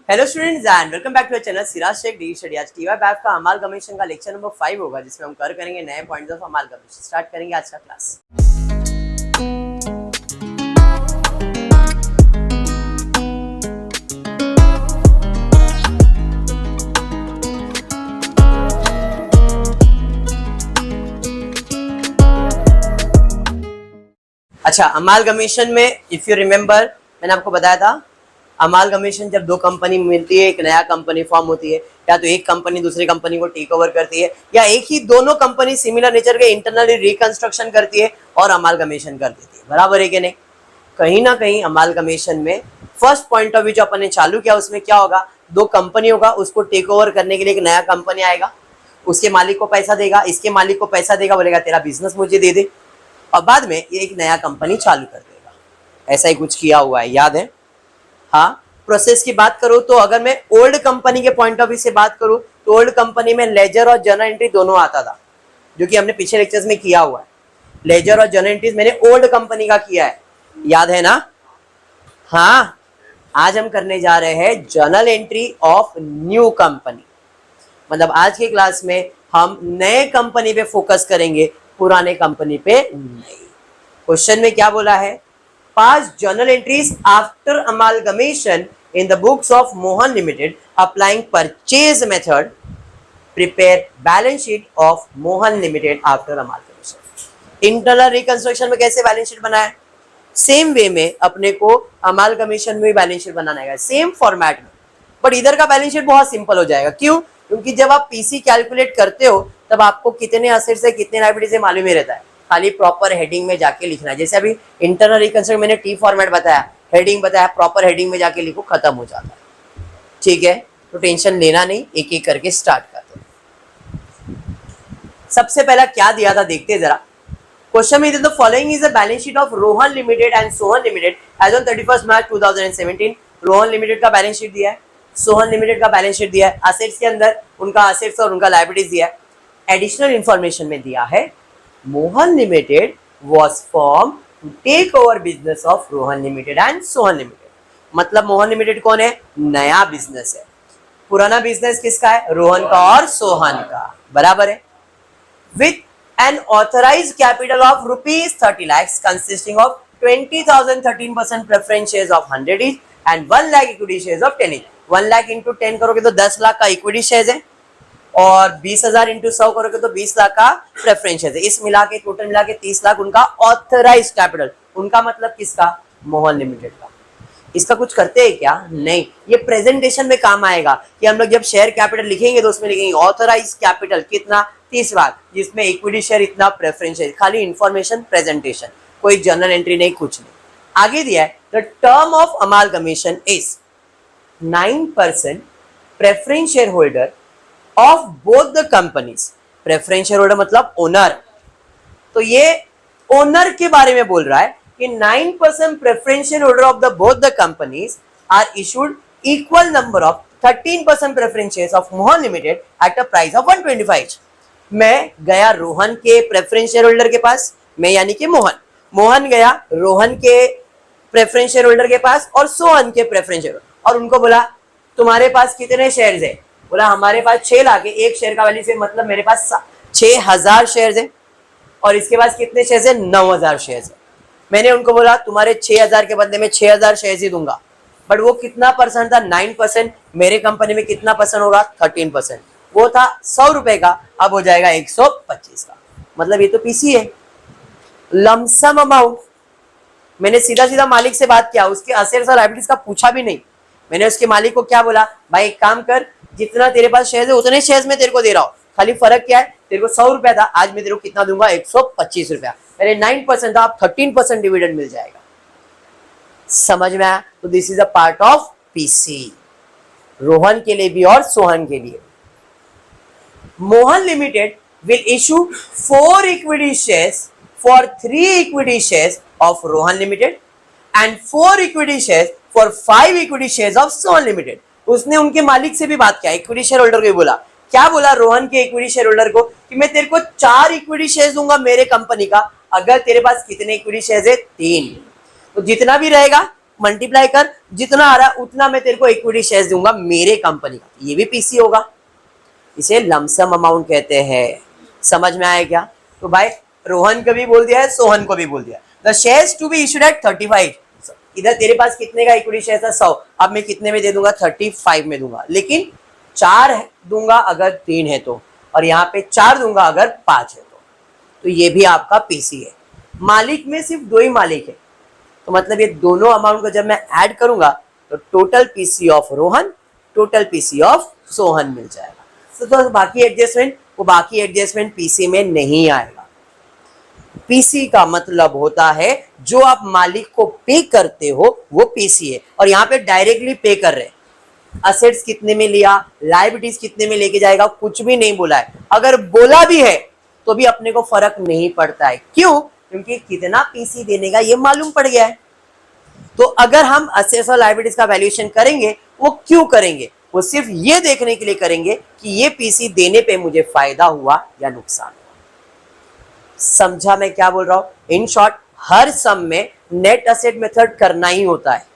Hello students and welcome back to our channel Siraj Shaikh the study. आज TY BAF का amalgamation का lecture number 5 होगा, जिसमें हम करेंगे नए पॉइंट्स ऑफ अमालगमेशन। स्टार्ट करेंगे आज का क्लास। अच्छा, अमालगमेशन में इफ यू रिमेंबर मैंने आपको बताया था, अमालगमेशन जब दो कंपनी मिलती है, एक नया कंपनी फॉर्म होती है, या तो एक कंपनी दूसरी कंपनी को टेक ओवर करती है, या एक ही दोनों कंपनी सिमिलर नेचर के इंटरनली रिकंस्ट्रक्शन करती है और अमालगमेशन कर देती है। बराबर है कि नहीं? कहीं ना कहीं अमालगमेशन में फर्स्ट पॉइंट ऑफ व्यू जो अपन ने चालू किया, उसमें क्या होगा, दो कंपनी होगा, उसको टेक ओवर करने के लिए एक नया कंपनी आएगा, उसके मालिक को पैसा देगा, इसके मालिक को पैसा देगा, बोलेगा तेरा बिजनेस मुझे दे दे, और बाद में ये एक नया कंपनी चालू कर देगा। ऐसा ही कुछ किया हुआ है, याद है? हाँ, प्रोसेस की बात करूं तो अगर मैं ओल्ड कंपनी के पॉइंट ऑफ व्यू से बात करूं तो ओल्ड कंपनी में लेजर और जर्नल एंट्री दोनों आता था, जो कि हमने पिछले लेक्चर्स में किया हुआ है। लेजर और जर्नल एंट्रीज मैंने ओल्ड कंपनी का किया है, याद है ना? हाँ, आज हम करने जा रहे हैं journal entry of new company. मतलब आज के क्लास में हम नए कंपनी पे फोकस करेंगे, पुराने कंपनी पे नहीं। क्वेश्चन में क्या बोला है? Pass journal entries after amalgamation in the books of Mohan Limited applying purchase method. Prepare balance sheet of Mohan Limited after amalgamation. Internal reconstruction में कैसे बैलेंस शीट बनाया? सेम वे में अपने को अमालगमेशन में भी बैलेंस शीट बनाना है, same format में। बट इधर का बैलेंस शीट बहुत सिंपल हो जाएगा। क्यों? क्योंकि जब आप पीसी कैलकुलेट करते हो तब आपको कितने असेट्स है कितने लायबिलिटीज है मालूम ही रहता है, खाली प्रॉपर हेडिंग में जाके लिखना है। जैसे अभी इंटरनल रिकंस्ट्रक्शन मैंने टी फॉर्मेट बताया, हेडिंग बताया, प्रॉपर हेडिंग में जाके लिखो, खत्म हो जाता है। ठीक है, तो टेंशन लेना नहीं, एक एक करके स्टार्ट करते हैं। सबसे पहला क्या दिया था देखते हैं जरा। क्वेश्चन में the following is the balance sheet of Rohan limited and Sohan limited as on 31 March 2017। Rohan limited का बैलेंस शीट दिया है, सोहन लिमिटेड का बैलेंस शीट दिया है। असेट्स के अंदर उनका असेट्स और उनका लायबिलिटीज दिया है। एडिशनल इंफॉर्मेशन में दिया है Mohan Limited was formed to take over business of Rohan Limited and Sohan Limited। मतलब मोहन लिमिटेड कौन है? नया बिजनेस है। पुराना बिजनेस किसका है? रोहन का और सोहन का। बराबर है। With an authorized capital of rupees 30 lakhs consisting of 20,000 13% preference shares of 100 each and 1 lakh equity shares of 10 each। 1 lakh into 10 करोगे तो 10 लाख का इक्विटी शेयर है, और 20,000 इंटू 100 करोगे तो 20 लाख का प्रेफरेंस है। इस मिला के टोटल मिला के 30 लाख उनका ऑथराइज कैपिटल। उनका मतलब किसका? मोहन लिमिटेड का। इसका कुछ करते हैं क्या? नहीं, ये प्रेजेंटेशन में काम आएगा कि हम लोग जब शेयर कैपिटल लिखेंगे तो उसमें लिखेंगे ऑथराइज कैपिटल कितना, 30 लाख, जिसमें इक्विटी शेयर इतना, प्रेफरेंस है। खाली इंफॉर्मेशन प्रेजेंटेशन, कोई जर्नल एंट्री नहीं, कुछ नहीं। आगे दिया है the term of amalgamation is 9% preference share holder of both the companies. Preference share holder मतलब ओनर, तो ये ओनर के बारे में बोल रहा है कि 9% preference share holder of the both the companies are issued equal number of 13% preference shares of Mohan limited at a price of 125। मैं गया रोहन के प्रेफरेंस शेयर होल्डर के पास, मैं यानी कि मोहन गया रोहन के प्रेफरेंस शेयर होल्डर के पास और सोहन के प्रेफरेंस शेयर, और उनको बोला तुम्हारे पास कितने शेयर्स है? बोला हमारे पास 6 लाख है। एक शेयर का वैल्यू से मतलब मेरे पास 6,000 शेयर्स है, और इसके पास कितने शेयर्स है? 9,000 शेयर्स है। मैंने उनको बोला तुम्हारे 6,000 के बदले में 6,000 शेयर्स ही दूंगा। बट वो कितना परसेंट था? 9%। मेरे कंपनी में कितना परसेंट होगा? 13%। वो था 100 रुपए का, अब हो जाएगा 125 का। मतलब ये तो पीसी है, लमसम अमाउंट। मैंने सीधा सीधा मालिक से बात किया, उसके असेट्स और लायबिलिटीज का पूछा भी नहीं। मैंने उसके मालिक को क्या बोला, भाई एक काम कर, जितना तेरे पास शेयर है उतने शेयर्स में तेरे को दे रहा हूं, खाली फर्क क्या है, तेरे को 100 रुपया था, आज मैं तेरे को कितना दूंगा? 125 रुपया। मेरे 9% था, अब 13% डिविडेंड मिल जाएगा। समझ में आया? तो this is a part of PC, Rohan के लिए भी और सोहन के लिए। Mohan limited will issue 4 equity shares for 3 equity shares of Rohan limited and 4 equity shares for 5 equity shares of Sohan limited. उसने उनके मालिक से भी बात किया, इक्विटी शेयर होल्डर को बोला, क्या बोला रोहन के इक्विटी शेयर होल्डर को कि मैं तेरे को 4 इक्विटी शेयर दूंगा मेरे कंपनी का, अगर तेरे पास कितने इक्विटी शेयर है? 3। तो जितना भी रहेगा मल्टीप्लाई कर, जितना आ रहा है उतना मैं तेरे को इक्विटी शेयर्स दूंगा मेरे कंपनी का, ये भी पीसी होगा। इसे लमसम अमाउंट कहते हैं। समझ में आया क्या? तो भाई रोहन को भी बोल दिया है, सोहन को भी बोल दिया, the shares to be issued at 35। इधर तेरे पास कितने का इक्विटी शेयर था? 100। अब मैं कितने में दे दूंगा? 35 में दूंगा, लेकिन 4 दूंगा अगर 3 है तो, और यहाँ पे 4 दूंगा अगर 5 है तो ये भी आपका पीसी है। मालिक में सिर्फ 2 ही मालिक है, तो मतलब ये दोनों अमाउंट को जब मैं ऐड करूंगा तो total PC of Rohan, total PC of Sohan मिल जाएगा। तो बाकी एडजस्टमेंट, वो बाकी एडजस्टमेंट पीसी में नहीं आएगा। पीसी का मतलब होता है जो आप मालिक को पे करते हो वो पीसी है, और यहाँ पे डायरेक्टली पे कर रहे हैं। असेट्स कितने में लिया, लायबिलिटीज कितने में लेके जाएगा, कुछ भी नहीं बोला है। अगर बोला भी है तो भी अपने को फर्क नहीं पड़ता है। क्यों? क्योंकि कितना पीसी देने का ये मालूम पड़ गया है। तो अगर हम असेट्स और लायबिलिटीज का वैल्यूएशन करेंगे, वो क्यों करेंगे? वो सिर्फ ये देखने के लिए करेंगे कि ये पीसी देने पे मुझे फायदा हुआ या नुकसान हुआ। समझा मैं क्या बोल रहा हूं? इन शॉर्ट, हर सम में नेट असेट मेथड करना ही होता है।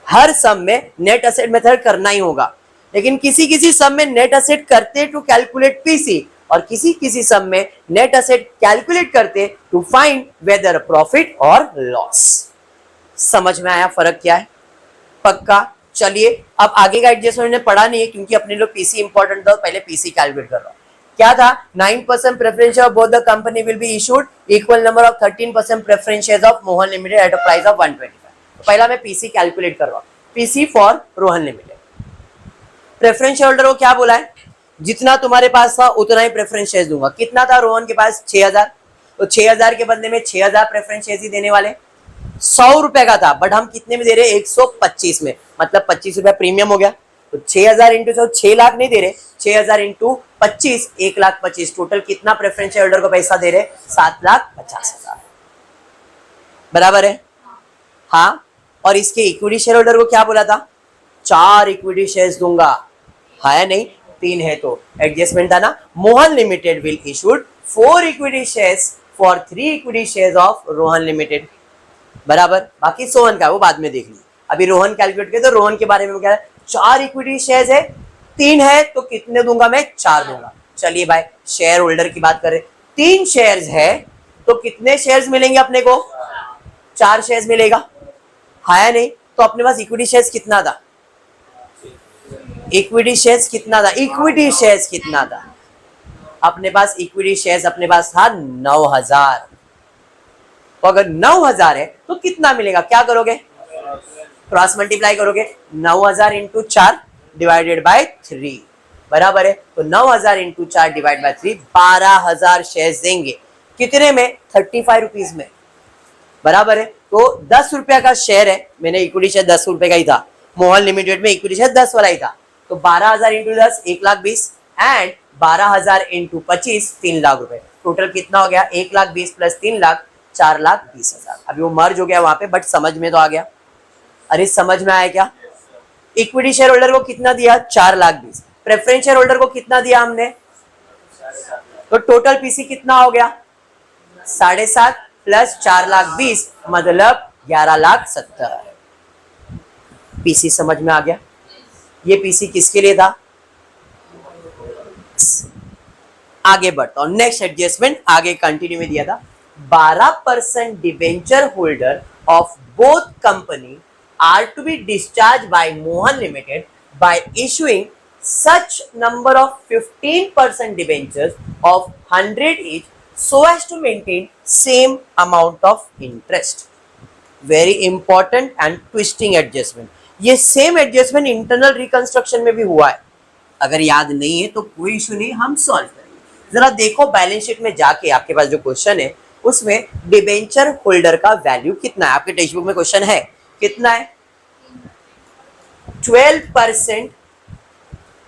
हर सम में नेट असेट मेथड करना ही होगा, लेकिन किसी किसी सम में नेट असेट करते टू कैलकुलेट पीसी, और किसी किसी सम में नेट असेट कैलकुलेट करते टू फाइंड वेदर प्रॉफिट और लॉस। समझ में आया फर्क क्या है? पक्का? चलिए अब आगे का एडजस्टमेंट ने पढ़ा नहीं है, क्योंकि अपने लोग पीसी इंपॉर्टेंट था, पहले पीसी कैलकुलेट कर रहा हूं। क्या था? 9% preference of both the company will be issued, equal number of 13% preference shares of Mohan limited at a price of 125। तो पहला मैं पीसी कैलकुलेट कर रहा हूं, PC for Rohan limited. Preference share holder को क्या बोला है? जितना तुम्हारे पास था उतना ही प्रेफरेंस शेयर्स दूंगा। कितना था रोहन के पास? 6000। तो 6000 के बदले में 6000 प्रेफरेंस शेयर्स ही देने वाले। 100 रुपए का था, बट हम कितने में दे रहे? 125 में, मतलब 25 रुपया प्रीमियम हो गया। तो 6000 इंटू 6 लाख नहीं दे रहे, 6000 इंटू 25, 1,25,000। टोटल कितना प्रेफरेंस शेयर होल्डर को पैसा दे रहे? 7,50,000। बराबर है? हाँ। और इसके इक्विटी शेयर होल्डर को क्या बोला था? 4 इक्विटी शेयर्स दूंगा, है नहीं? 3 है तो एडजस्टमेंट था ना। Mohan limited will issued 4 equity shares for 3 equity shares of Rohan limited. बराबर। बाकी सोहन का वो बाद में देख ली, अभी रोहन कैलकुलेट किया तो रोहन के बारे में क्या है? 4 इक्विटी शेयर्स है, 3 है तो कितने दूंगा मैं? 4 दूंगा। चलिए भाई शेयर होल्डर की बात करें, 3 शेयर्स है तो कितने शेयर्स मिलेंगे अपने को? 4 शेयर्स मिलेगा, है नहीं? तो अपने पास इक्विटी शेयर्स कितना था? इक्विटी शेयर्स कितना था? इक्विटी शेयर्स कितना था अपने पास? इक्विटी शेयर्स अपने पास था 9000। तो अगर 9000 है तो कितना मिलेगा? क्या करोगे? क्रॉस मल्टीप्लाई करोगे। 9000 इंटू 4 डिवाइडेड बाय 3, बराबर है। तो 9000 इंटू 4 डिवाइड बाय 3, 12000 शेयर्स देंगे। कितने में? 35 रुपीज में, बराबर है। तो 10 रुपया का शेयर है, मैंने इक्विटी शेयर 10 रुपए का ही था, मोहन लिमिटेड में इक्विटी शेयर 10 वाला ही था। तो 12000 इंटू 10 1,20,000 एंड 12000 इंटू 25 3 लाख रुपए। टोटल कितना हो गया? 1,20,000 प्लस 3 लाख 4,20,000। अभी वो मर्ज हो गया वहां पे, बट समझ में तो आ गया। अरे समझ में आया क्या? इक्विटी शेयर होल्डर को कितना दिया? 4,20,000। प्रेफरेंस शेयर होल्डर को कितना दिया हमने? तो टोटल पीसी कितना हो गया? 7.5 प्लस 4,20,000 मतलब 11,70,000। पीसी समझ में आ गया? ये पीसी किसके लिए था? आगे बढ़ता हूं, नेक्स्ट एडजस्टमेंट आगे कंटिन्यू में दिया था। 12% debenture holder of both company are to be discharged by Mohan Limited by issuing such number of 15% debentures of 100 each so as to maintain same amount of interest. Very important and twisting adjustment. ये same adjustment internal reconstruction में भी हुआ है। अगर याद नहीं है तो कोई इशू नहीं, हम सॉल्व करेंगे। जरा देखो बैलेंस शीट में जाके, आपके पास जो क्वेश्चन है उसमें डिबेंचर होल्डर का वैल्यू कितना है? आपके टेक्स्ट बुक में क्वेश्चन है, कितना है? 12%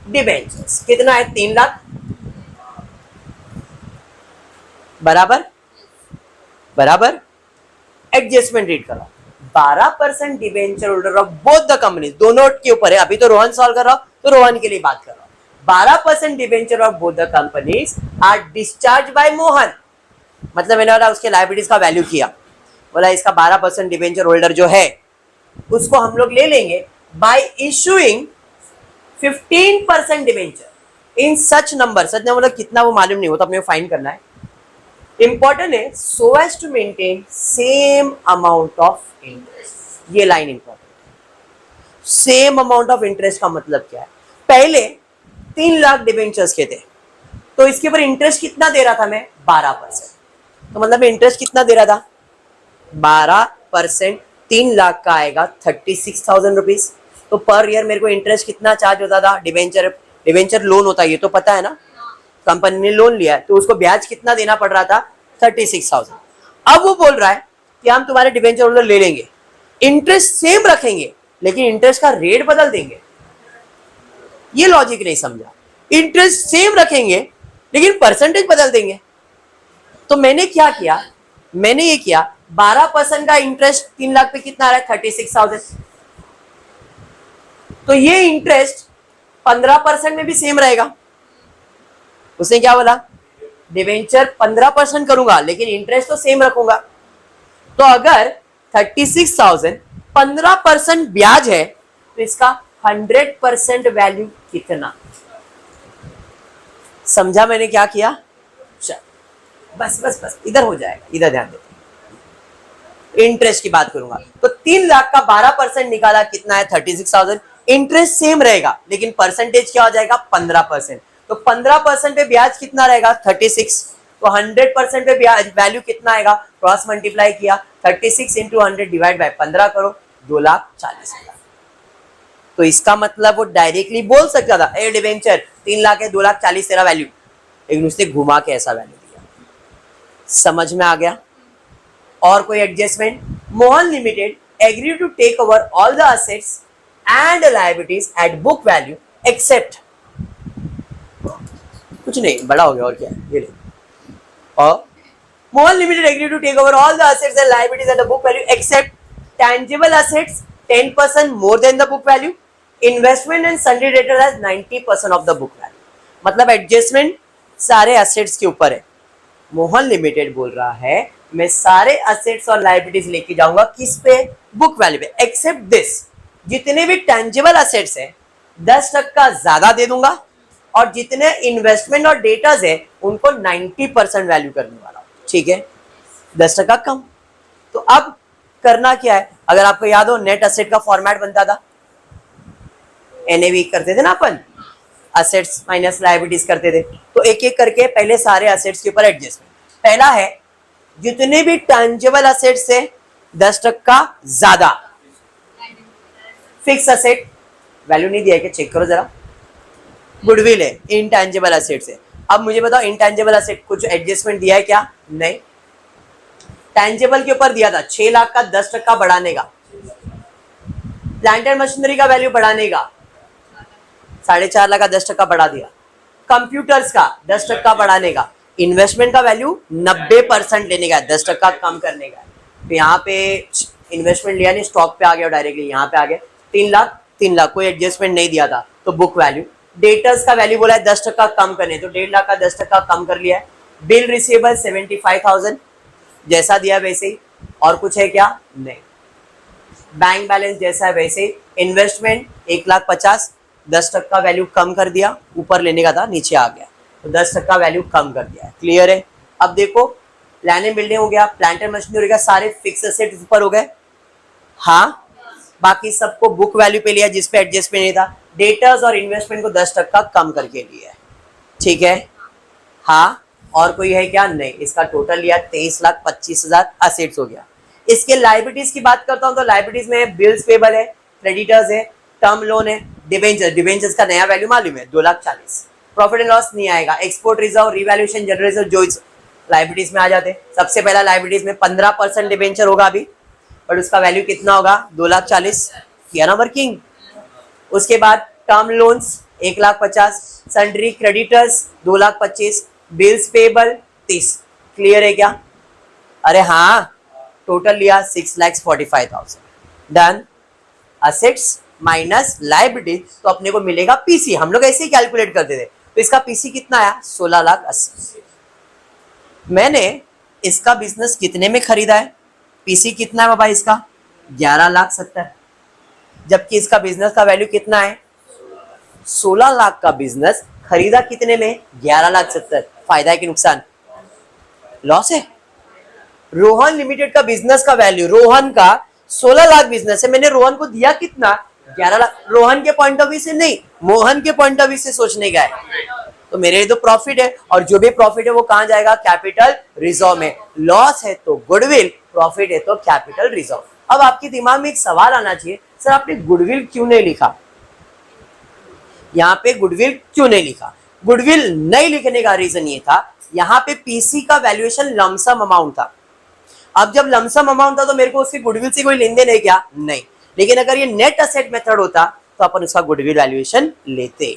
डिबेंचर्स कितना है? 3 लाख, बराबर बराबर। एडजस्टमेंट रीड करो। 12% debenture holder of both the company, दोनों के ऊपर है। अभी तो रोहन सॉल्व कर रहा हूं तो रोहन के लिए बात कर रहा हूं। 12% debenture of both the companies are discharge by Mohan, मतलब मैंने उसके लायबिलिटीज का वैल्यू किया, बोला इसका 12% डिबेंचर होल्डर जो है उसको हम लोग ले लेंगे बाय इशूइंग 15% डिवेंचर इन सच नंबर मतलब कितना वो मालूम नहीं होता, अपने को फाइंड करना है। इंपॉर्टेंट है so as to maintain same amount of interest. ये लाइन इंपॉर्टेंट है। सेम अमाउंट ऑफ इंटरेस्ट का मतलब क्या है? पहले 3 लाख डिवेंचर्स के थे, तो इसके ऊपर इंटरेस्ट कितना दे रहा था मैं? 12%। तो मतलब इंटरेस्ट कितना दे रहा था? 12%। 3 लाख का आएगा 36,000 रुपीज। तो पर ईयर मेरे को इंटरेस्ट कितना चार्ज होता था? डिवेंचर लोन होता है, ये तो पता है ना। कंपनी ने लोन लिया है तो उसको ब्याज कितना देना पड़ रहा था? 36,000। अब वो बोल रहा है कि हम तुम्हारे डिवेंचर होल्डर ले लेंगे, इंटरेस्ट सेम रखेंगे लेकिन इंटरेस्ट का रेट बदल देंगे। ये लॉजिक नहीं समझा। इंटरेस्ट सेम रखेंगे लेकिन परसेंटेज बदल देंगे। तो मैंने क्या किया? मैंने ये किया 12% का इंटरेस्ट 3 लाख पे कितना आ रहा है? 36,000। तो ये इंटरेस्ट 15% में भी सेम रहेगा। उसने क्या बोला? डिवेंचर 15% करूंगा लेकिन इंटरेस्ट तो सेम रखूंगा। तो अगर 36,000 15% ब्याज है तो इसका 100% वैल्यू कितना? समझा मैंने क्या किया? बस बस बस इधर हो जाएगा, इधर ध्यान देते। इंटरेस्ट की बात करूंगा तो 3 लाख का 12% निकाला, कितना है? 36,000। इंटरेस्ट सेम रहेगा लेकिन परसेंटेज क्या हो जाएगा? 15%। तो 15% पे ब्याज कितना रहेगा? 36। तो 100% पे ब्याज वैल्यू कितना आएगा? क्रॉस मल्टीप्लाई किया, 36 इंटू 100 डिवाइड बाय 15 करो, 2,40,000। तो इसका मतलब वो डायरेक्टली बोल सकता था ए डिवेंचर 3 लाख है, 2,40,000 तेरा वैल्यू, लेकिन उसने घुमा के ऐसा वैल्यू दिया। समझ में आ गया? और कोई adjustment? Mohan limited agree to take over all the assets and liabilities at book value except, कुछ नहीं बड़ा हो गया और क्या है ये ले। और Mohan limited agree to take over all the assets and liabilities at the book value except tangible assets 10% more than the book value, investment and sundry debtors as 90% of the book value। मतलब adjustment सारे assets के ऊपर है। Mohan limited बोल रहा है मैं सारे असेट्स और लायबिलिटीज लेके जाऊंगा किस पे? बुक वैल्यू पे, एक्सेप्ट दिस, जितने भी टेंजिबल असेट्स है 10% ज्यादा दे दूंगा और जितने इन्वेस्टमेंट और डेटाज है उनको 90% वैल्यू करने वाला हूं। ठीक है, 10% कम। तो अब करना क्या है? अगर आपको याद हो नेट असेट का फॉर्मेट बनता था, एनएवी करते थे ना अपन, असेट्स माइनस लायबिलिटीज करते थे। तो एक एक करके पहले सारे असेट्स के ऊपर एडजस्टमेंट। पहला है जितने भी टेंजिबल असेट्स है 10% ज्यादा। फिक्स असेट वैल्यू नहीं दिया है, चेक करो जरा। गुडविल है, इनटेंजिबल असेट्स है। अब मुझे बताओ इनटेंजिबल असेट कुछ एडजस्टमेंट दिया है क्या? नहीं। टेंजिबल के ऊपर दिया था 6 लाख का 10% बढ़ाने का, प्लांट एंड मशीनरी का वैल्यू बढ़ाने का 4.5 लाख का 10% बढ़ा दिया, कंप्यूटर्स का 10% बढ़ाने का, इन्वेस्टमेंट का वैल्यू 90% लेने का, 10% कम करने का। तो यहाँ पे इन्वेस्टमेंट लिया नहीं, स्टॉक पे आ गया डायरेक्टली, यहाँ पे आ गया 3 लाख कोई एडजस्टमेंट नहीं दिया था तो बुक वैल्यू। डेटर्स का वैल्यू बोला है 10% कम करने, तो 1.5 लाख का 10% कम कर लिया है। बिल रिसीवेबल 75,000 जैसा दिया वैसे ही, और कुछ है क्या? नहीं। बैंक बैलेंस जैसा है वैसे ही। इन्वेस्टमेंट 1,50,000 10% वैल्यू कम कर दिया, ऊपर लेने का था नीचे आ गया तो 10% वैल्यू कम कर दिया। क्लियर है? अब देखो लैंड एंड बिल्डिंग हो गया, प्लांट एंड मशीनरी का, सारे फिक्स एसेट ऊपर हो गए। हाँ, बाकी सबको बुक वैल्यू पे लिया जिसपे एडजस्टमेंट नहीं था। डेटर्स और इन्वेस्टमेंट को 10% कम करके लिया है। ठीक है? हाँ, और कोई है क्या? नहीं। इसका टोटल लिया 23,25,000 असेट्स हो गया। इसके लायबिलिटीज की बात करता हूं तो लायबिलिटीज में बिल्स पेबल है, क्रेडिटर्स है, टर्म लोन है, डिवेंचर्स का नया वैल्यू मालूम है 2,40,000। प्रॉफिट एंड लॉस नहीं आएगा, export reserve, revaluation, general reserve जो लायबिलिटीज में आ जाते। सबसे पहला लायबिलिटीज में 15% डिवेंचर होगा अभी, बट उसका वैल्यू कितना होगा? 2,40,000 किया ना वर्किंग। उसके बाद term loans 1,50,000, sundry creditors 2,25,000, bills payable 30। Clear है क्या? अरे हाँ, टोटल लिया 6,45,000। डन। असेट्स माइनस लायबिलिटी तो अपने को मिलेगा पीसी। हम लोग ऐसे ही कैलकुलेट करते थे। तो इसका पीसी कितना आया? 16,80,000। मैंने इसका बिजनेस कितने में खरीदा है? पीसी कितना है बाबा इसका? 11,70,000। जबकि इसका बिजनेस का वैल्यू कितना है 16 लाख का बिजनेस खरीदा कितने में 11,70,000। फायदा है कि नुकसान? लॉस है। रोहन लिमिटेड का बिजनेस का वैल्यू, रोहन का 16 लाख बिजनेस है, मैंने रोहन को दिया कितना 11 लाख। रोहन के पॉइंट ऑफ व्यू से नहीं, मोहन के पॉइंट ऑफ व्यू से सोचने का है, तो मेरे लिए तो प्रॉफिट है, और जो भी प्रॉफिट है वो कहां जाएगा कैपिटल रिजर्व में। लॉस है तो गुडविल, प्रॉफिट है तो कैपिटल रिजर्व। अब आपके दिमाग में एक सवाल आना चाहिए, सर आपने गुडविल क्यों नहीं लिखा? यहाँ पे गुडविल क्यों नहीं लिखा? गुडविल नहीं लिखने का रीजन ये था, यहाँ पे पीसी का वैल्यूएशन लमसम अमाउंट था। अब जब लमसम अमाउंट था तो मेरे को उसकी गुडविल से कोई लेन देन है क्या? नहीं। लेकिन अगर ये नेट असेट मेथड होता तो अपन उसका गुडविल वैल्यूएशन लेते।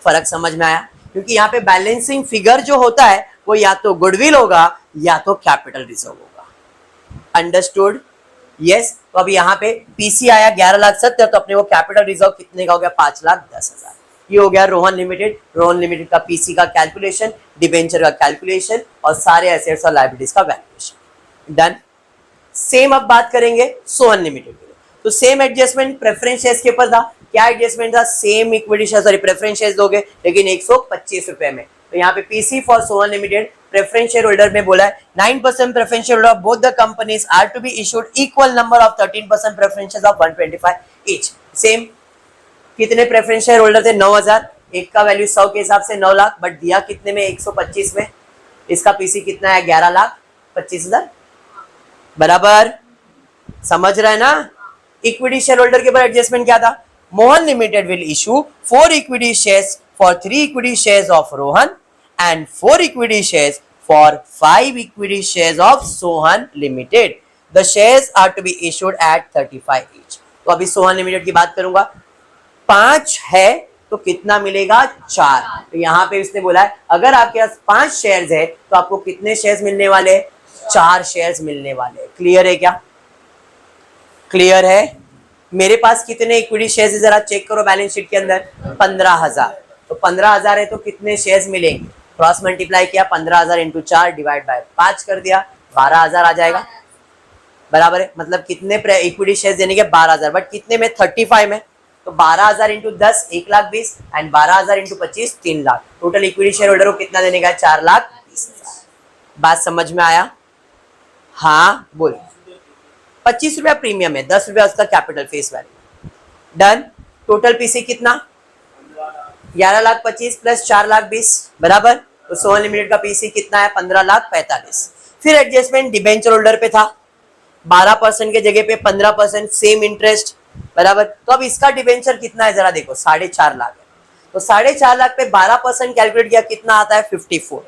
फर्क समझ में आया? क्योंकि यहाँ पे बैलेंसिंग फिगर जो होता है वो या तो गुडविल होगा या तो कैपिटल रिजर्व होगा। अंडरस्टूड? यस। तो अब यहाँ पे पीसी आया 11,70,000, तो अपने वो कैपिटल रिजर्व कितने का हो गया 5,10,000। ये हो गया रोहन लिमिटेड। रोहन लिमिटेड का पीसी का कैलकुलेशन, डिबेंचर का कैलकुलेशन और सारे एसेट्स और लायबिलिटीज का वैल्यूएशन डन। सेम अब बात करेंगे सोहन लिमिटेड के लिए। तो सेम एडजस्टमेंट प्रेफरेंस शेयर्स के ऊपर था। क्या एडजस्टमेंट था? Same equity share, sorry preference shares दोगे लेकिन 125 रुपए में। तो यहाँ पे PC for Sohan limited preference share holder में बोला है 9% preference share holder both the companies are to be issued equal number of 13% preference shares of 125 each. Same कितने प्रेफरेंस शेयर होल्डर थे? 9,000। एक का वैल्यू 100 के हिसाब से 9 लाख, बट दिया कितने में 125 में। इसका पीसी कितना है 11,25,000 बराबर। समझ रहे हैं ना? इक्विटी शेयर होल्डर के ऊपर एडजस्टमेंट क्या था? Mohan limited will issue 4 equity shares for 3 equity shares of Rohan and 4 equity shares for 5 equity shares of Sohan limited. The shares are to be issued at 35 each. तो अभी सोहन लिमिटेड की बात करूंगा। 5 है तो कितना मिलेगा 4। तो यहाँ पे इसने बोला है अगर आपके पास 5 शेयर्स है तो आपको कितने शेयर्स मिलने वाले? 4 शेयर्स मिलने वाले। क्लियर है क्या? क्लियर है? मेरे पास कितने इक्विटी शेयर्स है जरा चेक करो बैलेंस शीट के अंदर। 15,000। तो 15,000 है तो कितने शेयर्स मिलेंगे? क्रॉस मल्टीप्लाई किया 15,000 इंटू 4 डिवाइड बाय 5 कर दिया, 12,000 आ जाएगा बराबर है। मतलब कितने इक्विटी शेयर्स देने के 12,000, बट कितने में 35 में। तो 12,000 into 10 1,20,000 and 12,000 into 25 3 lakh. Total equity share holder को कितना देने का? 4,20,000। बात समझ में आया? हाँ बोल। 25 रुपया प्रीमियम है, 10 रुपया उसका capital face value. Done. Total PC कितना? 11,25,000 प्लस 4,20,000 बराबर। तो सोहन लिमिटेड का पीसी कितना है? 15,45,000। फिर एडजस्टमेंट डिबेंचर होल्डर पे था, 12% के जगह पे 15% सेम इंटरेस्ट बराबर। तो अब इसका डिबेंचर कितना है जरा देखो, 4.5 लाख है। तो 4.5 लाख पे 12% कैलकुलेट किया कितना आता है? 54।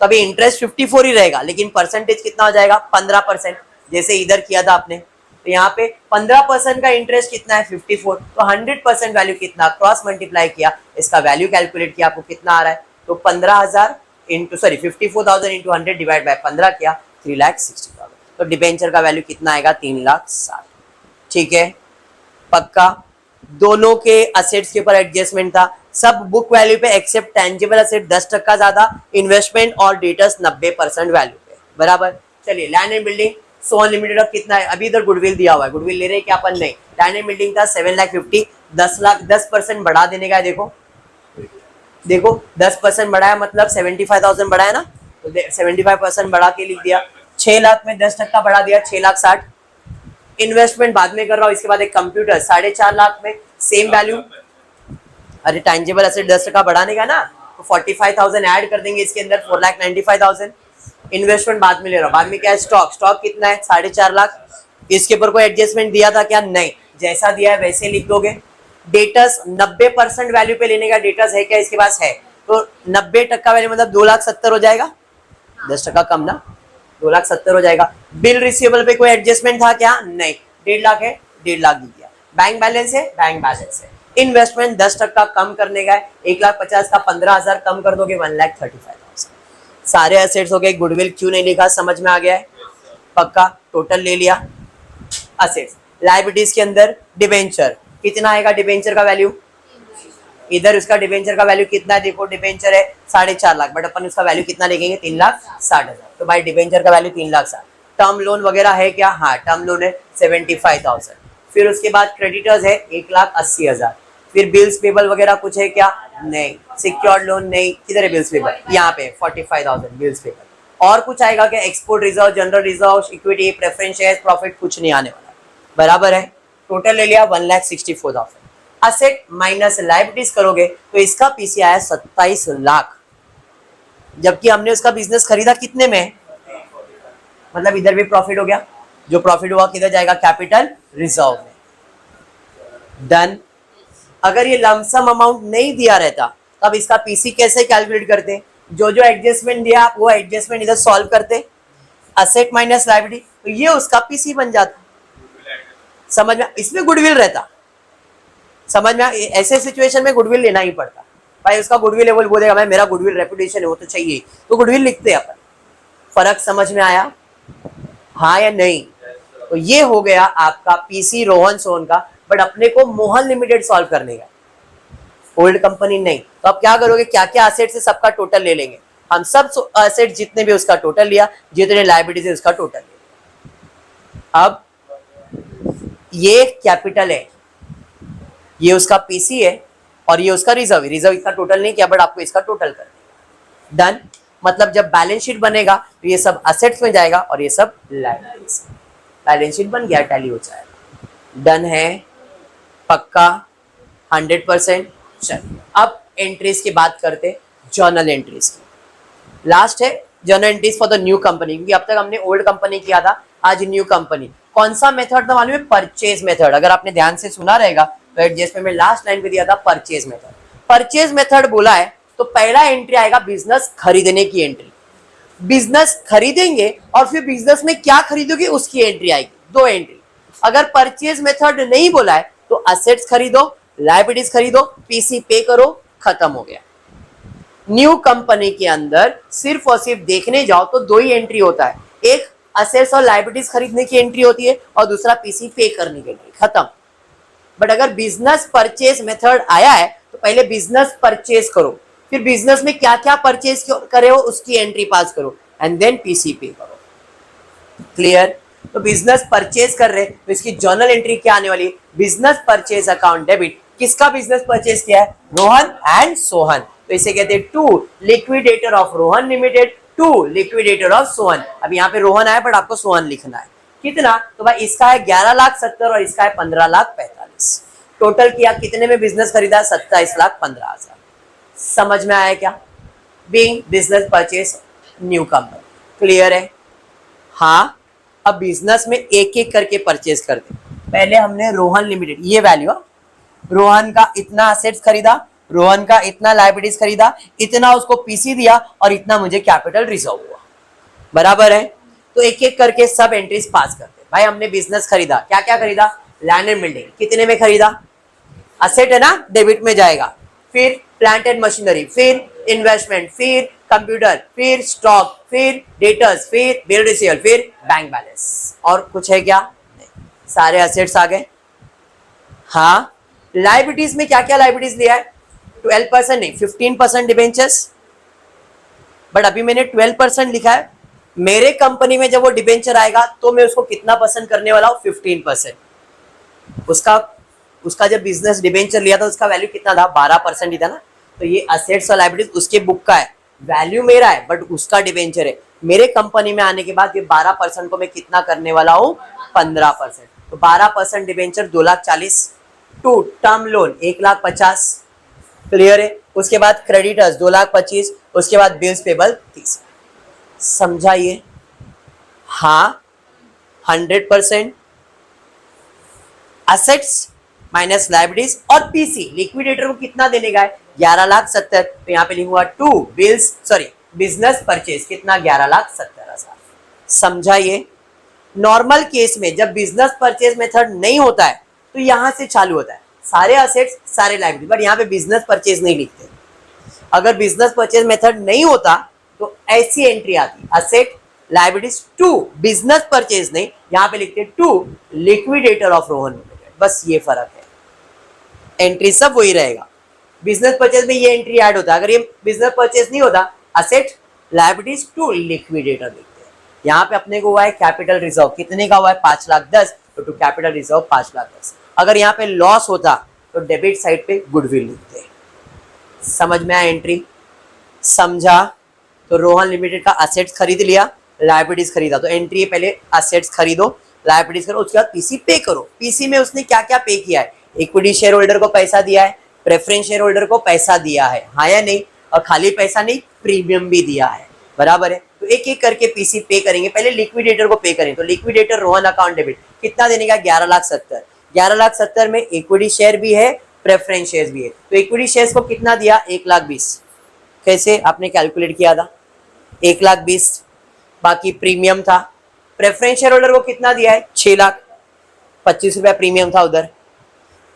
तो अभी इंटरेस्ट 54 ही रहेगा लेकिन परसेंटेज कितना हो जाएगा? 15%, जैसे इधर किया था आपने। तो यहाँ पे 15% का इंटरेस्ट कितना है? 54। तो 100% वैल्यू कितना? क्रॉस मल्टीप्लाई किया, इसका वैल्यू कैलकुलेट किया, आपको कितना आ रहा है? तो 15,000 इंटू 54,000 इंटू 100 डिवाइड बाय 15 किया 3,60,000। तो डिबेंचर का वैल्यू कितना आएगा? 3,60,000। ठीक है पक्का। दोनों के असेट्स के ऊपर एडजस्टमेंट था, सब बुक वैल्यू पे एक्सेप्ट टेंजिबल असेट 10% ज्यादा, इन्वेस्टमेंट और डेटर्स 90% वैल्यू पे बराबर। चलिए land and building Sohan limited अब कितना है? अभी इधर गुडविल दिया हुआ है, गुडविल ले रहे हैं क्या अपन? नहीं। लैंड एंड बिल्डिंग था 7,50,000, 10 लाख 10% बढ़ा देने का है। देखो देखो 10% बढ़ाया मतलब 75,000 बढ़ाया ना, तो 75% बढ़ा के लिख दिया। 6 लाख में 10% बढ़ा दिया, 6,60,000। इन्वेस्टमेंट बाद में कर रहा हूँ, इसके बाद एक कंप्यूटर 4.5 लाख में सेम वैल्यू। अरे टैंजिबल एसेट 10% बढ़ाने का ना, तो 45,000 ऐड कर देंगे इसके अंदर, 4,95,000। इन्वेस्टमेंट बाद में ले रहा हूँ, बाद में क्या है? स्टॉक। स्टॉक कितना है? 4.5 लाख। इसके ऊपर कोई एडजस्टमेंट दिया था क्या? नहीं। जैसा दिया है वैसे लिख दोगे। डेटर्स 90% वैल्यू पे लेने का डेटर्स है क्या इसके पास? है। तो 90% वैल्यू मतलब 2,70,000 हो जाएगा, 10% कम ना, 2,70,000 हो जाएगा। बिल रिसीवेबल पे कोई एडजस्टमेंट था क्या? नहीं। 1.5 लाख है, 1.5 लाख दी दिया। बैंक बैलेंस है, बैंक बैलेंस है। इन्वेस्टमेंट 10% कम करने का है, 1,50,000 का 15,000 कम कर दोगे 1,35,000। सारे एसेट्स हो गए। गुडविल क्यों नहीं लिखा? समझ में आ गया है पक्का। टोटल ले लिया असेट्स। लायबिलिटीज के अंदर डिबेंचर कितना आएगा? डिबेंचर का वैल्यू इधर, उसका डिबेंचर का वैल्यू कितना है? देखो डिबेंचर है 4.5 लाख, बट अपन उसका वैल्यू कितना लिखेंगे? 3,60,000। तो भाई डिबेंचर का वैल्यू 3,60,000। टर्म लोन वगैरह है क्या? हाँ टर्म लोन है 75,000। फिर उसके बाद क्रेडिटर्स है 1,80,000, फिर बिल्स पेबल वगैरह कुछ है क्या? नहीं। सिक्योर्ड लोन नहीं, किधर है बिल्स पेबल? यहाँ पे 45,000 बिल्स पेबल। और कुछ आएगा क्या? Export reserve, general reserve, equity, preference share, profit कुछ नहीं आने वाला, बराबर है। टोटल ले लिया 1,64,000। असेट माइनस लायबिलिटीज करोगे तो इसका पीसी आया 27 लाख, जबकि हमने उसका बिजनेस खरीदा कितने में? मतलब इधर भी प्रॉफिट हो गया, जो प्रॉफिट हुआ किधर जाएगा? कैपिटल रिजर्व में। डन। अगर ये लमसम अमाउंट नहीं दिया रहता तब इसका पीसी कैसे कैलकुलेट करते? जो जो एडजस्टमेंट दिया वो एडजस्टमेंट इधर सॉल्व करते, असेट माइनस लायबिलिटी, तो ये उसका पीसी बन जाता। समझ में? इसमें गुडविल रहता, समझ में? ऐसे सिचुएशन में गुडविल लेना ही पड़ता भाई। उसका गुडविल है, वो बोलेगा भाई मेरा गुडविल रेपुटेशन है, वो तो चाहिए, तो गुडविल लिखते हैं अपन। फर्क समझ में आया? हाँ या नहीं? तो ये हो गया आपका पीसी रोहन सोहन का, बट अपने को मोहन लिमिटेड सॉल्व करने का, ओल्ड कंपनी नहीं। तो अब क्या करोगे? क्या क्या एसेट से सबका टोटल ले लेंगे हम, सब एसेट जितने भी उसका टोटल लिया, जितने लायबिलिटीज है उसका टोटल लिया। अब ये कैपिटल है, ये उसका पीसी है, और ये उसका रिजर्व है। रिजर्व इसका टोटल नहीं किया, बट आपको इसका टोटल कर देगा। डन। मतलब जब बैलेंस शीट बनेगा तो ये सब असेट्स में जाएगा और ये सब लायबिलिटीज। बैलेंस शीट बन गया, टैली हो जाएगा। डन है? पक्का? 100%। चलिए अब एंट्रीज की बात करते, जर्नल एंट्रीज की। लास्ट है journal entries for the new company, क्योंकि अब तक हमने ओल्ड कंपनी किया था, आज न्यू कंपनी। कौन सा मेथड था मालूम है? Purchase method. अगर आपने ध्यान से सुना रहेगा तो एडजस्टमेंट में लास्ट लाइन पे दिया था परचेज मेथड। परचेज मेथड बोला है तो पहला एंट्री आएगा बिजनेस खरीदने की एंट्री। बिजनेस खरीदेंगे और फिर बिजनेस में क्या खरीदोगे उसकी एंट्री आएगी, दो एंट्री। अगर परचेज मेथड नहीं बोला है तो असेट्स खरीदो, लायबिलिटीज खरीदो, पीसी पे करो, खत्म हो गया। न्यू कंपनी के अंदर सिर्फ और सिर्फ देखने जाओ तो दो ही एंट्री होता है, एक असेट्स और लायबिलिटीज खरीदने की एंट्री होती है और दूसरा पीसी पे करने की एंट्री, खत्म। बट अगर बिजनेस परचेज मेथड आया है तो पहले बिजनेस परचेज करो, फिर बिजनेस में क्या क्या परचेज करे हो उसकी एंट्री पास करो, एंड देन पीसी पे करो। क्लियर? तो बिजनेस परचेज कर रहे तो इसकी जर्नल एंट्री क्या आने वाली? Business purchase account debit. किसका बिजनेस परचेज किया है? रोहन एंड सोहन। तो इसे कहते हैं to liquidator of Rohan limited, to liquidator of Sohan. अब यहाँ पे रोहन आया बट आपको सोहन लिखना है। कितना? तो भाई इसका है 11,70,000 और इसका है 15,45,000। टोटल किया कितने में बिजनेस खरीदा? 27,15,000। समझ में आया क्या? Being business purchase new company. Clear है? हाँ। अब बिजनेस में एक एक करके परचेज करते। पहले हमने रोहन लिमिटेड, ये वैल्यू, रोहन का इतना असेट्स खरीदा, रोहन का इतना लायबिलिटीज खरीदा, इतना उसको पीसी दिया और इतना मुझे कैपिटल रिजर्व हुआ, बराबर है। तो एक एक करके सब एंट्रीज पास करते। भाई हमने बिजनेस खरीदा, क्या क्या खरीदा? Land and building. कितने में खरीदा? असेट है ना, डेबिट में जाएगा। फिर प्लांट एंड मशीनरी, फिर इन्वेस्टमेंट, फिर कंप्यूटर, फिर स्टॉक, फिर डेटर्स, फिर बिल रिसीवर, फिर बैंक बैलेंस। और कुछ है क्या? नहीं। सारे असेट्स आ गए। हाँ। लायबिलिटीज में क्या क्या लायबिलिटीज लिया है? 12% नहीं, 15% डिबेंचर्स। बट अभी मैंने 12% लिखा है। मेरे कंपनी में जब वो डिबेंचर आएगा तो मैं उसको कितना परसेंट करने वाला हूँ? 15%। उसका जब बिजनेस डिबेंचर लिया था उसका वैल्यू कितना था? 12% ही था ना। तो ये असेट्स और लायबिलिटीज उसके बुक का है, वैल्यू मेरा है बट उसका डिबेंचर है। मेरे कंपनी में आने के बाद ये 12% को मैं कितना करने वाला हूँ? 15%। तो 12% debenture 2,40,000, to term loan 1,50,000। Clear है? उसके बाद क्रेडिटर्स 2,25,000, उसके बाद बिल्स पेबल 30। समझा ये? हाँ। 100%। असेट्स माइनस लायबिलिटीज और पीसी लिक्विडेटर को कितना देने का है? 11,70,000। तो यहाँ पे लिखूंगा टू बिजनेस परचेज कितना? 11,70,000। समझा ये? नॉर्मल केस में जब बिजनेस परचेज मेथड नहीं होता है तो यहां से चालू होता है, सारे असेट्स सारे लायबिलिटी, बट यहाँ पे बिजनेस परचेज नहीं लिखते। अगर बिजनेस परचेज मेथड नहीं होता तो ऐसी एंट्री आती, asset liabilities to business purchase नहीं, यहाँ पे लिखते to liquidator of Rohan limited. बस ये फर्क है, एंट्री सब वही रहेगा। बिजनेस परचेज में ये एंट्री ऐड होता है। अगर ये बिजनेस परचेज नहीं होता, असेट लायबिलिटीज टू लिक्विडेटर लिखते हैं। यहाँ पे अपने को हुआ है कैपिटल रिजर्व, कितने का हुआ है? 5,10,000। तो टू कैपिटल रिजर्व 5 लाख 10। अगर यहाँ पे लॉस होता तो डेबिट साइड पे गुडविल लिखते। समझ में आया एंट्री? समझा? तो रोहन लिमिटेड का असेट्स खरीद लिया, लायबिलिटीज खरीदा, तो एंट्री है पहले असेट्स खरीदो, लायबिलिटीज करो, उसके बाद पीसी पे करो। पीसी में उसने क्या क्या पे किया है? इक्विटी शेयर होल्डर को पैसा दिया है, प्रेफरेंस शेयर होल्डर को पैसा दिया है, हाँ या नहीं? और खाली पैसा नहीं, प्रीमियम भी दिया है, बराबर है। तो एक एक करके पीसी पे करेंगे। पहले लिक्विडेटर को पे करें, तो लिक्विडेटर रोहन अकाउंट डेबिट कितना देने का? 11,70,000। 11,70,000 में इक्विटी शेयर भी है, प्रेफरेंस शेयर भी है, तो इक्विटी शेयर को कितना दिया? 1,20,000। कैसे आपने कैलकुलेट किया था? 1,20,000। बाकी प्रीमियम था, प्रेफरेंस शेयर होल्डर को कितना दिया है? 6,25,000 रुपया प्रीमियम था उधर।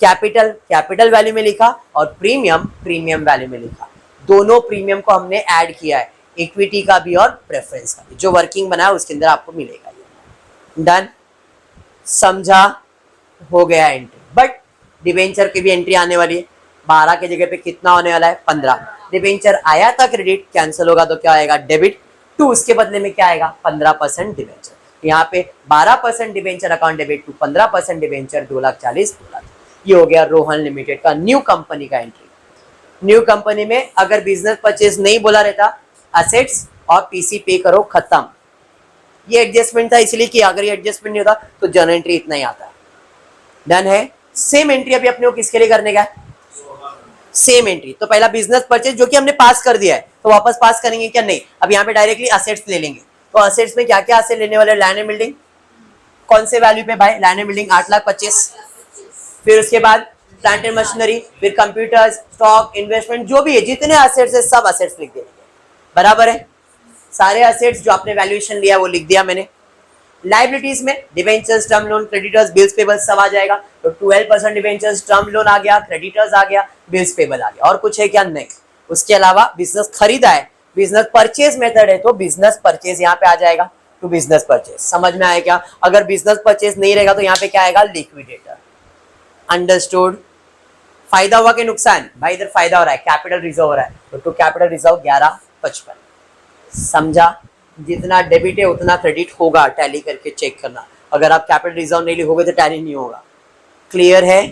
कैपिटल वैल्यू में लिखा और प्रीमियम वैल्यू में लिखा। दोनों प्रीमियम को हमने ऐड किया है, इक्विटी का भी और प्रेफरेंस का भी। जो वर्किंग बनाया उसके अंदर आपको मिलेगा ये। डन? समझा? हो गया एंट्री। बट डिबेंचर की भी एंट्री आने वाली है। 12 की जगह पे कितना होने वाला है? 15। डिबेंचर आया था क्रेडिट, कैंसिल होगा तो क्या आएगा? डेबिट। टू उसके बदले में क्या आएगा? 15% डिबेंचर। यहाँ पे 12% debenture account debit to 15% debenture 2,40,000। ये हो गया रोहन लिमिटेड का न्यू कंपनी का एंट्री। न्यू कंपनी में अगर बिजनेस परचेज नहीं बोला रहता, असेट्स और पीसी पे करो, खत्म। ये एडजस्टमेंट था इसलिए कि अगर ये एडजस्टमेंट नहीं होता तो जर्नल एंट्री इतना ही आता। डन है? सेम एंट्री अभी अपने को किसके लिए करने का है? Same entry. तो पहला बिजनेस परचेज जो कि हमने पास कर दिया है, तो वापस पास करेंगे क्या? नहीं। अब यहाँ पे डायरेक्टली असेट्स ले लेंगे। तो असेट्स में क्या क्या असेट लेने वाले? Land and building. कौन से वैल्यू पे भाई? Land and building 8,25,000। फिर उसके बाद प्लांट एंड मशीनरी, फिर कंप्यूटर्स, स्टॉक, इन्वेस्टमेंट, जो भी है जितने असेट्स है सब असेट्स लिख देंगे, बराबर है। सारे असेट्स जो आपने वैल्यूएशन लिया वो लिख दिया मैंने। लाइबिलिटीज में debentures, term loan, creditors, bills payables सब आ जाएगा। तो 12% डिबेंचर्स, टर्म लोन आ गया, क्रेडिटर्स आ गया, बिल्स पेबल आ गया। और कुछ है क्या? नहीं। उसके अलावा बिजनेस खरीदा है, बिजनेस परचेज मेथड है, तो बिजनेस परचेज यहाँ पे आ जाएगा टू बिजनेस परचेज। समझ में आया क्या? अगर बिजनेस परचेज नहीं रहेगा तो यहाँ पे क्या आएगा? लिक्विडेटर। अंडरस्टूड? फायदा हुआ कि नुकसान? भाई इधर फायदा हो रहा है, कैपिटल रिजर्व हो रहा है, तो टू कैपिटल रिजर्व 11,55। समझा? जितना डेबिट है उतना क्रेडिट होगा, टैली करके चेक करना। अगर आप कैपिटल रिजर्व नहीं लिखोगे तो टैली नहीं होगा। क्लियर है?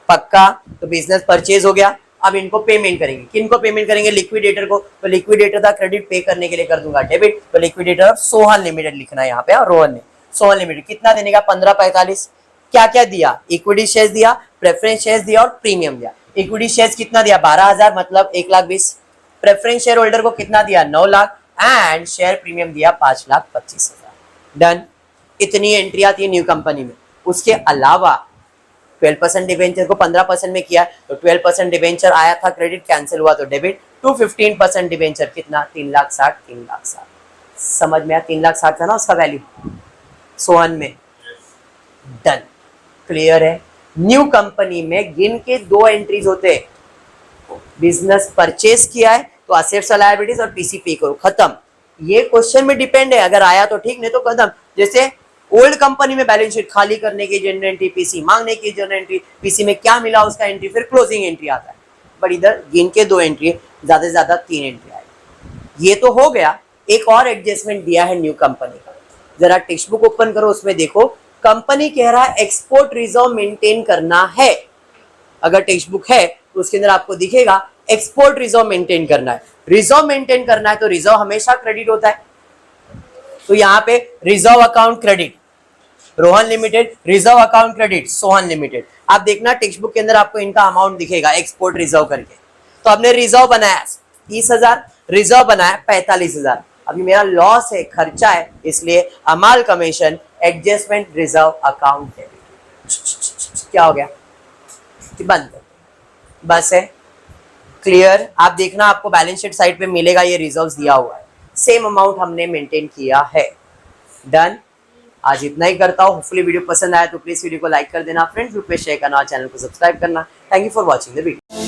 पक्का? तो बिजनेस परचेज हो गया। अब इनको पेमेंट करेंगे। किनको पेमेंट करेंगे? लिक्विडेटर को। तो लिक्विडेटर का क्रेडिट पे करने के लिए कर दूंगा डेबिट। तो लिक्विडेटर ऑफ सोहन लिमिटेड लिखना है यहाँ पे। और रोहन ने सोहन लिमिटेड कितना देने का? 15,45। क्या क्या दिया? इक्विटी शेयर्स दिया, प्रेफरेंस शेयर्स दिया और प्रीमियम दिया। इक्विटी शेयर्स कितना दिया? 12,000 मतलब 1,20,000। प्रेफरेंस शेयर होल्डर को कितना दिया? 9 लाख। एंड शेयर प्रीमियम दिया 5,25,000। डन? इतनी एंट्री आती है न्यू कंपनी में। उसके अलावा 12% डिबेंचर को 15% में किया, तो 12% डिबेंचर आया था क्रेडिट, कैंसिल हुआ तो डेबिट। टू 15% डिबेंचर कितना? 3,60,000। 3,60,000 समझ में आया? 3,60,000 था ना उसका वैल्यू सोहन में। डन? क्लियर है? न्यू कंपनी में गिन के 2 एंट्रीज होते हैं। बिजनेस परचेज किया है तो असेट्स और लायबिलिटीज और पीसी पे करो, खत्म। ये क्वेश्चन में डिपेंड है, अगर आया तो ठीक, नहीं तो खत्म। जैसे ओल्ड कंपनी में बैलेंस शीट खाली करने की जनरल एंट्री, पीसी मांगने की जनरल एंट्री, पीसी में क्या मिला उसका एंट्री, फिर क्लोजिंग एंट्री आता है। बट इधर गिन के 2 एंट्री, ज्यादा से ज्यादा 3 एंट्री आएगी। ये तो हो गया। एक और एडजस्टमेंट दिया है न्यू कंपनी का। जरा टेक्स्ट बुक ओपन करो, उसमें देखो कंपनी कह रहा है एक्सपोर्ट रिजर्व मेंटेन करना है। अगर टेक्स्ट बुक है तो उसके अंदर आपको दिखेगा एक्सपोर्ट रिजर्व मेंटेन करना है। रिजर्व मेंटेन करना है तो रिजर्व हमेशा क्रेडिट होता है। तो यहाँ पे reserve account credit Rohan limited, reserve account credit Sohan limited. आप देखना टेक्स्ट बुक के अंदर आपको इनका अमाउंट दिखेगा एक्सपोर्ट रिजर्व करके। तो आपने रिजर्व बनाया 30,000, रिजर्व बनाया 45,000। अभी मेरा लॉस है, खर्चा है, इसलिए अमाल commission adjustment reserve account debit. क्या हो गया? बंद। बस है। क्लियर? आप देखना आपको बैलेंस शीट साइड पे मिलेगा ये रिजर्व्स दिया हुआ है, सेम अमाउंट हमने मेंटेन किया है। डन? आज इतना ही करता हूँ। होपफुली वीडियो पसंद आया तो प्लीज वीडियो को लाइक कर देना, फ्रेंड्स ग्रुप पे शेयर करना, चैनल को सब्सक्राइब करना। Thank you for watching the video.